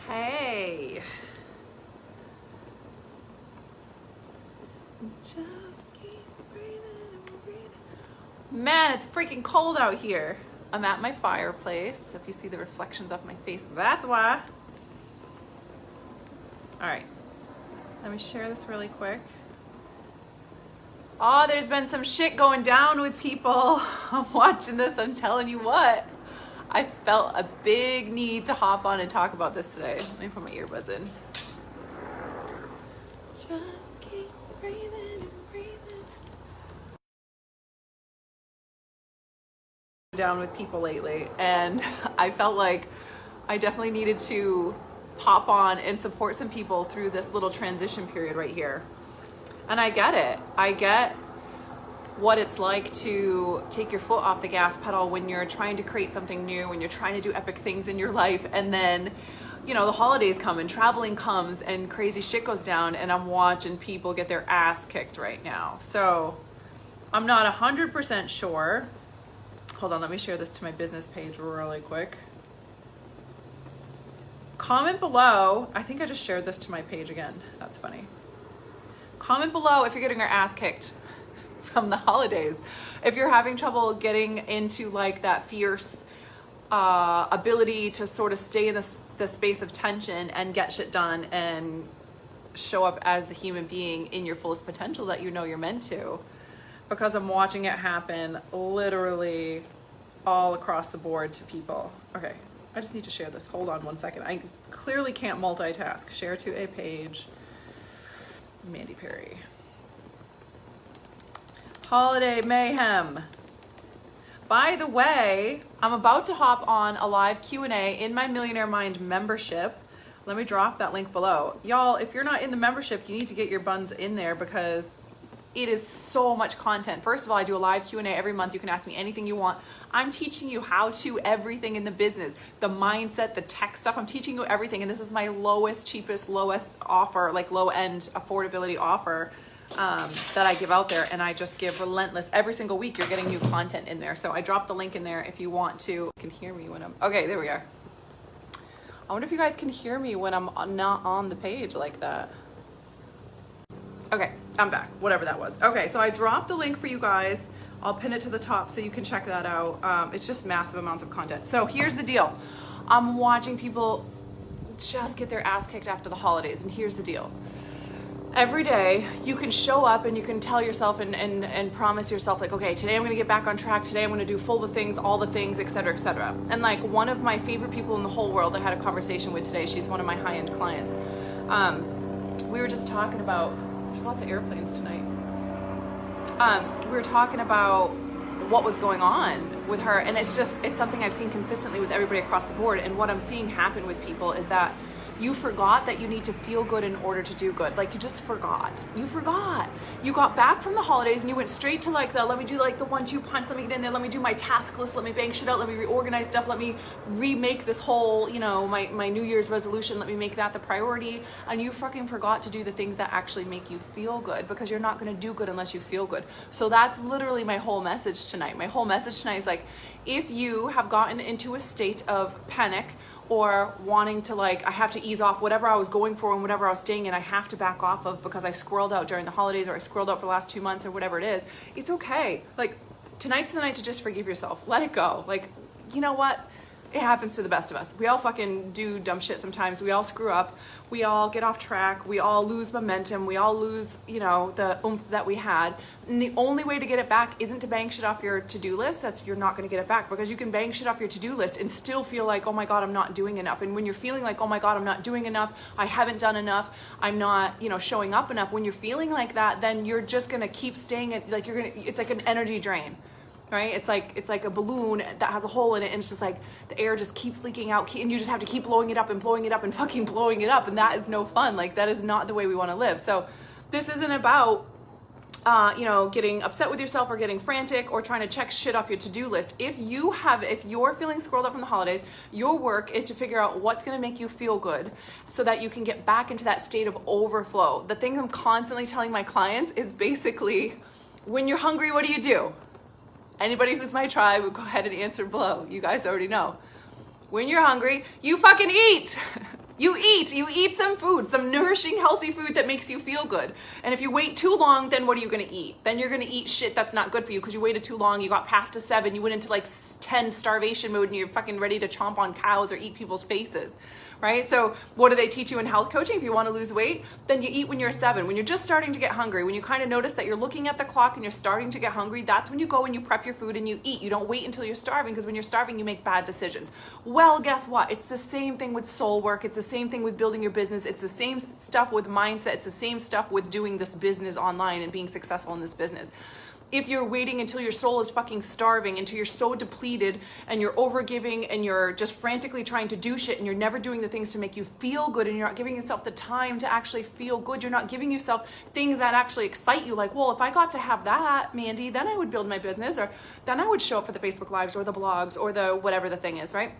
Hey. Just keep breathing and breathing. Man, it's freaking cold out here. I'm at my fireplace. If you see the reflections of my face, that's why. All right, let me share this really quick. Oh, there's been some shit going down with people. I'm watching this, I'm telling you what. I felt a big need to hop on and talk about this today. Let me put my earbuds in. Just keep breathing and breathing. Down with people lately, and I felt like I definitely needed to pop on and support some people through this little transition period right here. And I get it. I get what it's like to take your foot off the gas pedal when you're trying to create something new, when you're trying to do epic things in your life, and then, you know, the holidays come and traveling comes and crazy shit goes down, and I'm watching people get their ass kicked right now. So I'm not 100% sure. Hold on, let me share this to my business page really quick. Comment below. I think I just shared this to my page again. That's funny. Comment below if you're getting your ass kicked from the holidays. If you're having trouble getting into like that fierce ability to sort of stay in the space of tension and get shit done and show up as the human being in your fullest potential that you know you're meant to. Because I'm watching it happen literally all across the board to people. Okay, I just need to share this. Hold on one second. I clearly can't multitask. Share to a page. Mandy Perry. Holiday mayhem. By the way, I'm about to hop on a live Q&A in my Millionaire Mind membership. Let me drop that link below. Y'all, if you're not in the membership, you need to get your buns in there because it is so much content. First of all, I do a live Q&A every month. You can ask me anything you want. I'm teaching you how to everything in the business, the mindset, the tech stuff. I'm teaching you everything. And this is my lowest, cheapest, lowest offer, like low end affordability offer that I give out there. And I just give relentless every single week. You're getting new content in there. So I dropped the link in there if you want to. You can hear me when I'm, okay, there we are. I wonder if you guys can hear me when I'm not on the page like that. Okay, I'm back, whatever that was. Okay, so I dropped the link for you guys. I'll pin it to the top so you can check that out. It's just massive amounts of content. So here's the deal. I'm watching people just get their ass kicked after the holidays, and here's the deal. Every day you can show up and you can tell yourself and promise yourself like, okay, today I'm gonna get back on track. Today I'm gonna do full the things, all the things, et cetera, et cetera. And like one of my favorite people in the whole world I had a conversation with today, she's one of my high-end clients. We were just talking about, there's lots of airplanes tonight. We were talking about what was going on with her, and it's something I've seen consistently with everybody across the board. And what I'm seeing happen with people is that you forgot that you need to feel good in order to do good. Like you just forgot. You forgot. You got back from the holidays and you went straight to like let me do like the 1-2 punch, let me get in there, let me do my task list, let me bang shit out, let me reorganize stuff, let me remake this whole, you know, my New Year's resolution, let me make that the priority. And you fucking forgot to do the things that actually make you feel good, because you're not gonna do good unless you feel good. So that's literally my whole message tonight. My whole message tonight is like, if you have gotten into a state of panic or wanting to like, I have to ease off whatever I was going for and whatever I was staying in, I have to back off of because I squirreled out during the holidays or I squirreled out for the last 2 months or whatever it is, it's okay. Like tonight's the night to just forgive yourself. Let it go. Like, you know what? It happens to the best of us. We all fucking do dumb shit sometimes. We all screw up. We all get off track. We all lose momentum. We all lose, you know, the oomph that we had. And the only way to get it back isn't to bang shit off your to-do list. You're not going to get it back, because you can bang shit off your to-do list and still feel like, oh my God, I'm not doing enough. And when you're feeling like, oh my God, I'm not doing enough, I haven't done enough, I'm not, you know, showing up enough. When you're feeling like that, then you're just going to keep staying at, like it's like an energy drain. Right? It's like a balloon that has a hole in it, and it's just like the air just keeps leaking out, and you just have to keep blowing it up and blowing it up and fucking blowing it up, and that is no fun. Like that is not the way we want to live. So this isn't about you know, getting upset with yourself or getting frantic or trying to check shit off your to-do list. If you're feeling scrolled up from the holidays, your work is to figure out what's going to make you feel good so that you can get back into that state of overflow. The thing I'm constantly telling my clients is basically, when you're hungry, what do? Anybody who's my tribe, go ahead and answer below. You guys already know. When you're hungry, you fucking eat. You eat some food, some nourishing, healthy food that makes you feel good. And if you wait too long, then what are you gonna eat? Then you're gonna eat shit that's not good for you because you waited too long, you got past a 7, you went into like 10 starvation mode and you're fucking ready to chomp on cows or eat people's faces, right? So what do they teach you in health coaching? If you wanna lose weight, then you eat when you're 7. When you're just starting to get hungry, when you kind of notice that you're looking at the clock and you're starting to get hungry, that's when you go and you prep your food and you eat. You don't wait until you're starving, because when you're starving, you make bad decisions. Well, guess what? It's the same thing with soul work. It's the same thing with building your business. It's the same stuff with mindset. It's the same stuff with doing this business online and being successful in this business. If you're waiting until your soul is fucking starving, until you're so depleted and you're overgiving and you're just frantically trying to do shit and you're never doing the things to make you feel good and you're not giving yourself the time to actually feel good, you're not giving yourself things that actually excite you, like, well, if I got to have that, Mandy, then I would build my business, or then I would show up for the Facebook Lives or the blogs or the whatever the thing is, right?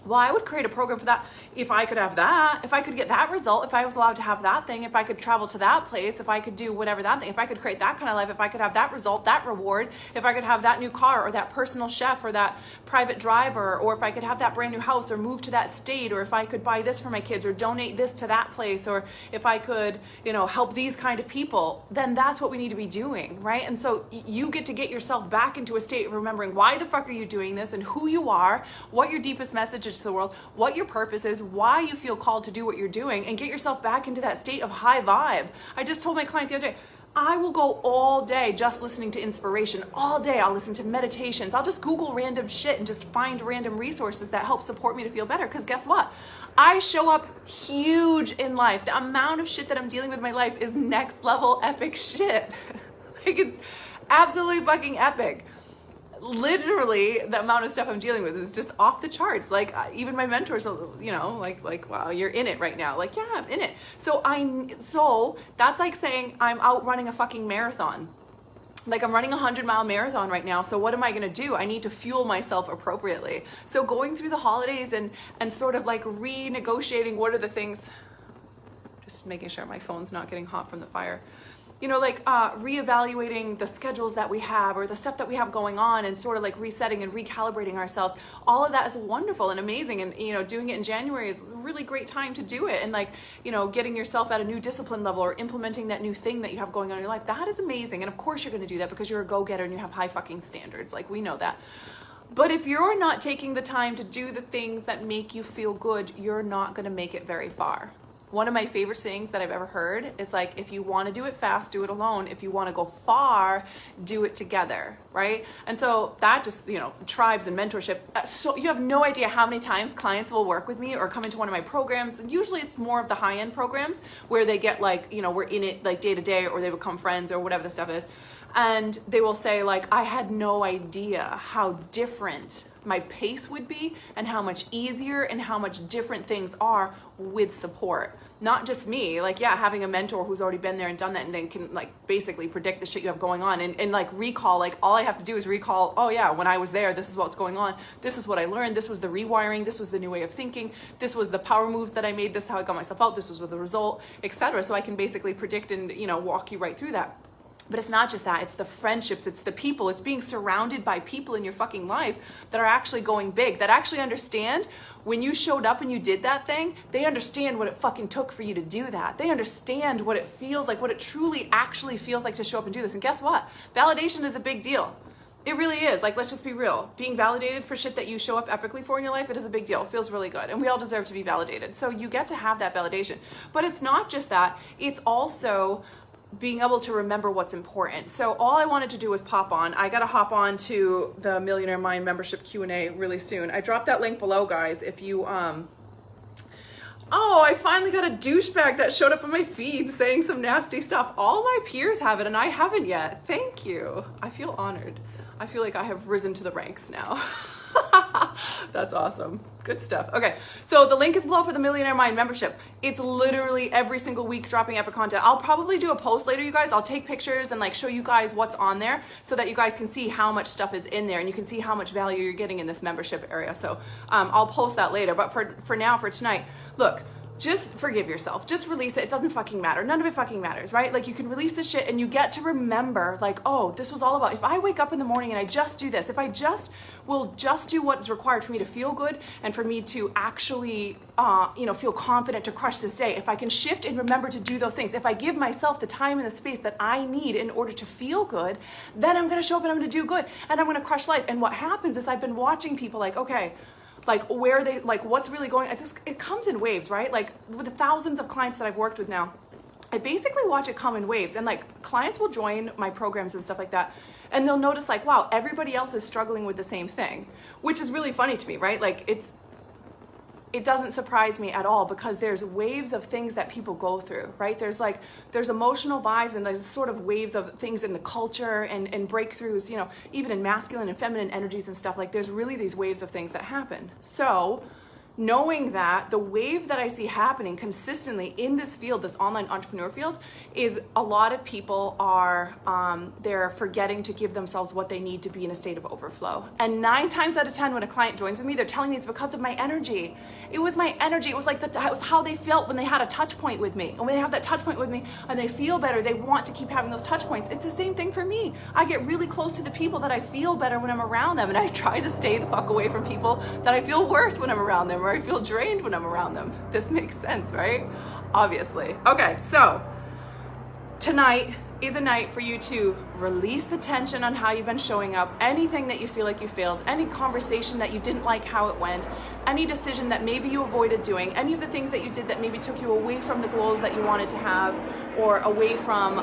Well, I would create a program for that if I could have that, if I could get that result, if I was allowed to have that thing, if I could travel to that place, if I could do whatever that thing, if I could create that kind of life, if I could have that result, that reward, if I could have that new car or that personal chef or that private driver, or if I could have that brand new house or move to that state, or if I could buy this for my kids or donate this to that place, or if I could, help these kind of people, then that's what we need to be doing, right? And so you get to get yourself back into a state of remembering why the fuck are you doing this and who you are, what your deepest message is to the world, what your purpose is, why you feel called to do what you're doing, and get yourself back into that state of high vibe. I just told my client the other day, I will go all day just listening to inspiration. All day I'll listen to meditations. I'll just Google random shit and just find random resources that help support me to feel better. Because guess what? I show up huge in life. The amount of shit that I'm dealing with in my life is next level epic shit. Like, it's absolutely fucking epic. Literally, the amount of stuff I'm dealing with is just off the charts. Like, even my mentors, like, wow, you're in it right now. Like, yeah, I'm in it. So that's like saying I'm out running a fucking marathon. Like, I'm running a 100-mile marathon right now. So what am I going to do? I need to fuel myself appropriately. So going through the holidays and sort of like renegotiating what are the things, just making sure my phone's not getting hot from the fire. Reevaluating the schedules that we have or the stuff that we have going on, and sort of like resetting and recalibrating ourselves. All of that is wonderful and amazing. And, doing it in January is a really great time to do it. And getting yourself at a new discipline level or implementing that new thing that you have going on in your life, that is amazing. And of course you're going to do that because you're a go-getter and you have high fucking standards. Like, we know that. But if you're not taking the time to do the things that make you feel good, you're not going to make it very far. One of my favorite sayings that I've ever heard is like, if you want to do it fast, do it alone. If you want to go far, do it together, right? And so that just, tribes and mentorship. So you have no idea how many times clients will work with me or come into one of my programs. And usually it's more of the high-end programs where they get we're in it like day to day, or they become friends or whatever the stuff is. And they will say like, I had no idea how different my pace would be and how much easier and how much different things are with support. Not just me, having a mentor who's already been there and done that and then can basically predict the shit you have going on and recall, all I have to do is recall, oh yeah, when I was there, this is what's going on. This is what I learned. This was the rewiring. This was the new way of thinking. This was the power moves that I made. This is how I got myself out. This was the result, etc. So I can basically predict and, walk you right through that. But it's not just that, it's the friendships, it's the people, it's being surrounded by people in your fucking life that are actually going big, that actually understand when you showed up and you did that thing, they understand what it fucking took for you to do that. They understand what it feels like, what it truly actually feels like to show up and do this. And guess what? Validation is a big deal. It really is. Let's just be real. Being validated for shit that you show up epically for in your life, it is a big deal. It feels really good. And we all deserve to be validated. So you get to have that validation. But it's not just that, it's also being able to remember what's important. So all I wanted to do was pop on. I got to hop on to the Millionaire Mind membership Q&A really soon. I dropped that link below, guys. If you, oh, I finally got a douchebag that showed up on my feed saying some nasty stuff. All my peers have it and I haven't yet. Thank you. I feel honored. I feel like I have risen to the ranks now. That's awesome. Good stuff. Okay, so the link is below for the Millionaire Mind membership. It's literally every single week dropping epic content. I'll probably do a post later, you guys. I'll take pictures and show you guys what's on there so that you guys can see how much stuff is in there and you can see how much value you're getting in this membership area. So I'll post that later. But for now, for tonight, look, just forgive yourself. Just release it. It doesn't fucking matter. None of it fucking matters, right? Like, you can release this shit and you get to remember, like, oh, this was all about, if I wake up in the morning and I just do this, if I will just do what is required for me to feel good and for me to actually, feel confident to crush this day, if I can shift and remember to do those things, if I give myself the time and the space that I need in order to feel good, then I'm going to show up and I'm going to do good and I'm going to crush life. And what happens is I've been watching people like, okay, like where they, like what's really going, it comes in waves, right? Like with the thousands of clients that I've worked with now, I basically watch it come in waves, and like clients will join my programs and stuff like that, and they'll notice like, wow, everybody else is struggling with the same thing, which is really funny to me, right? Like it doesn't surprise me at all, because there's waves of things that people go through, right? There's emotional vibes, and there's sort of waves of things in the culture and breakthroughs, even in masculine and feminine energies and stuff. Like, there's really these waves of things that happen. So knowing that the wave that I see happening consistently in this field, this online entrepreneur field, is a lot of people are, they're forgetting to give themselves what they need to be in a state of overflow. And 9 times out of 10, when a client joins with me, they're telling me it's because of my energy. It was my energy. It was like it was how they felt when they had a touch point with me. And when they have that touch point with me and they feel better, they want to keep having those touch points. It's the same thing for me. I get really close to the people that I feel better when I'm around them. And I try to stay the fuck away from people that I feel worse when I'm around them, or I feel drained when I'm around them. This makes sense, right? Obviously. Okay, so tonight is a night for you to release the tension on how you've been showing up, anything that you feel like you failed, any conversation that you didn't like how it went, any decision that maybe you avoided doing, any of the things that you did that maybe took you away from the goals that you wanted to have, or away from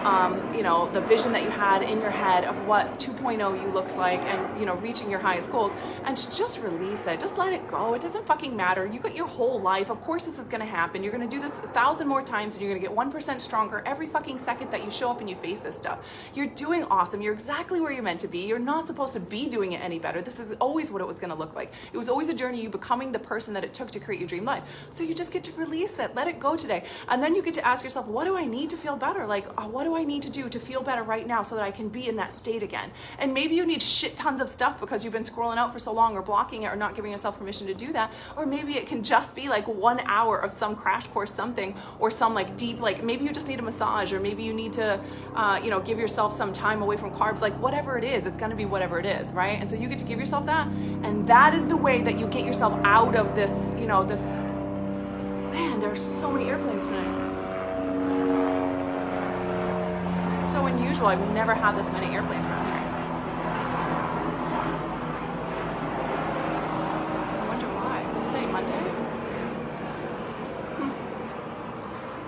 the vision that you had in your head of what 2.0 you looks like, and reaching your highest goals, and just release it. Just let it go. It doesn't fucking matter. You got your whole life. Of course this is going to happen. You're going to do this 1,000 more times, and you're going to get 1% stronger every fucking second that you show up and you face this stuff. You're doing awesome. You're exactly where you're meant to be. You're not supposed to be doing it any better. This is always what it was going to look like. It was always a journey, you becoming the person that it took to create your dream life. So you just get to release it. Let it go today. And then you get to ask yourself, what do I need to feel better? Like, what do I need to do to feel better right now so that I can be in that state again? And maybe you need shit tons of stuff because you've been scrolling out for so long, or blocking it, or not giving yourself permission to do that. Or maybe it can just be like 1 hour of some crash course something, or some like deep, like maybe you just need a massage, or maybe you need to, give yourself some time away from carbs. Like, whatever it is, it's going to be whatever it is, right? And so you get to give yourself that, and that is the way that you get yourself out of this, this, man, there's so many airplanes tonight. It's so unusual. I've never had this many airplanes around here. I wonder why. What's today, Monday?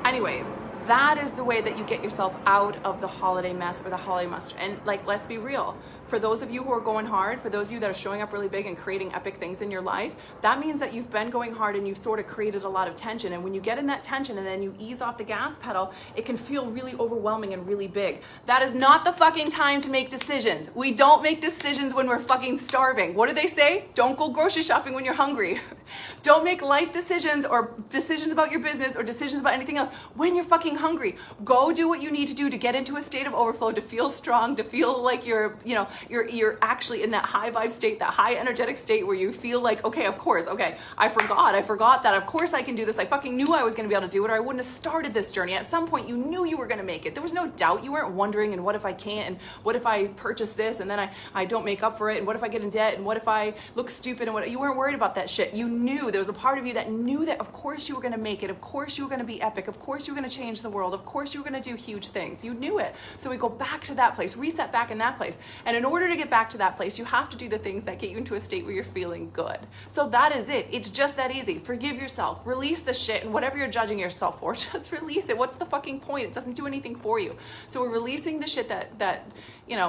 Anyways, that is the way that you get yourself out of the holiday mess, or the holiday muster. And like, let's be real. For those of you who are going hard, for those of you that are showing up really big and creating epic things in your life, that means that you've been going hard and you've sort of created a lot of tension. And when you get in that tension and then you ease off the gas pedal, it can feel really overwhelming and really big. That is not the fucking time to make decisions. We don't make decisions when we're fucking starving. What do they say? Don't go grocery shopping when you're hungry. Don't make life decisions, or decisions about your business, or decisions about anything else when you're fucking hungry. Go do what you need to do to get into a state of overflow, to feel strong, to feel like you're actually in that high vibe state, that high energetic state where you feel like, okay, of course, okay, I forgot that, of course I can do this. I fucking knew I was going to be able to do it, or I wouldn't have started this journey. At some point you knew you were going to make it. There was no doubt. You weren't wondering, and what if I can't, and what if I purchase this and then I don't make up for it, and what if I get in debt, and what if I look stupid, and what, you weren't worried about that shit. You knew, there was a part of you that knew that of course you were going to make it, of course you were going to be epic, of course you were going to change the world, of course you were going to do huge things. You knew it. So we go back to that place, reset back in that place. And in order to get back to that place, you have to do the things that get you into a state where you're feeling good. So that is it. It's just that easy. Forgive yourself. Release the shit, and whatever you're judging yourself for, just release it. What's the fucking point? It doesn't do anything for you. So we're releasing the shit that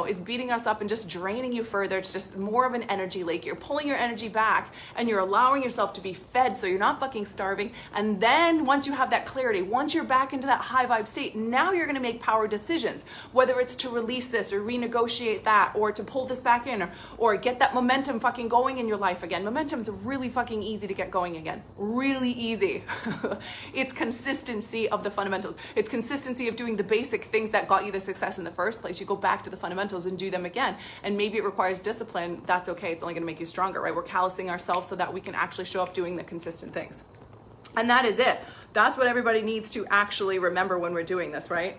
is beating us up and just draining you further. It's just more of an energy lake. You're pulling your energy back, and you're allowing yourself to be fed so you're not fucking starving. And then once you have that clarity, once you're back into that high vibe state, now you're going to make power decisions, whether it's to release this or renegotiate that, or to pull this back in, or get that momentum fucking going in your life again. Momentum is really fucking easy to get going again. Really easy. It's consistency of the fundamentals. It's consistency of doing the basic things that got you the success in the first place. You go back to the fundamentals and do them again. And maybe it requires discipline. That's okay. It's only going to make you stronger, right? We're callousing ourselves so that we can actually show up doing the consistent things. And that is it. That's what everybody needs to actually remember when we're doing this, right?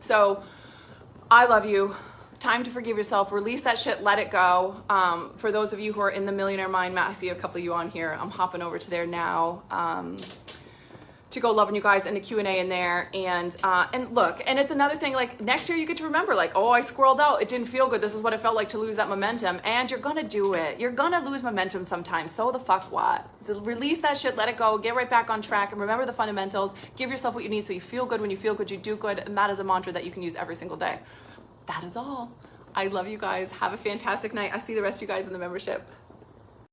So I love you. Time to forgive yourself. Release that shit. Let it go. For those of you who are in the Millionaire Mind, I see a couple of you on here. I'm hopping over to there now. To go loving you guys in the Q&A in there. And look, and it's another thing, like next year you get to remember, like, oh, I squirreled out. It didn't feel good. This is what it felt like to lose that momentum. And you're going to do it. You're going to lose momentum sometimes. So the fuck what? So release that shit. Let it go. Get right back on track. And remember the fundamentals. Give yourself what you need so you feel good. When you feel good, you do good. And that is a mantra that you can use every single day. That is all. I love you guys. Have a fantastic night. I see the rest of you guys in the membership.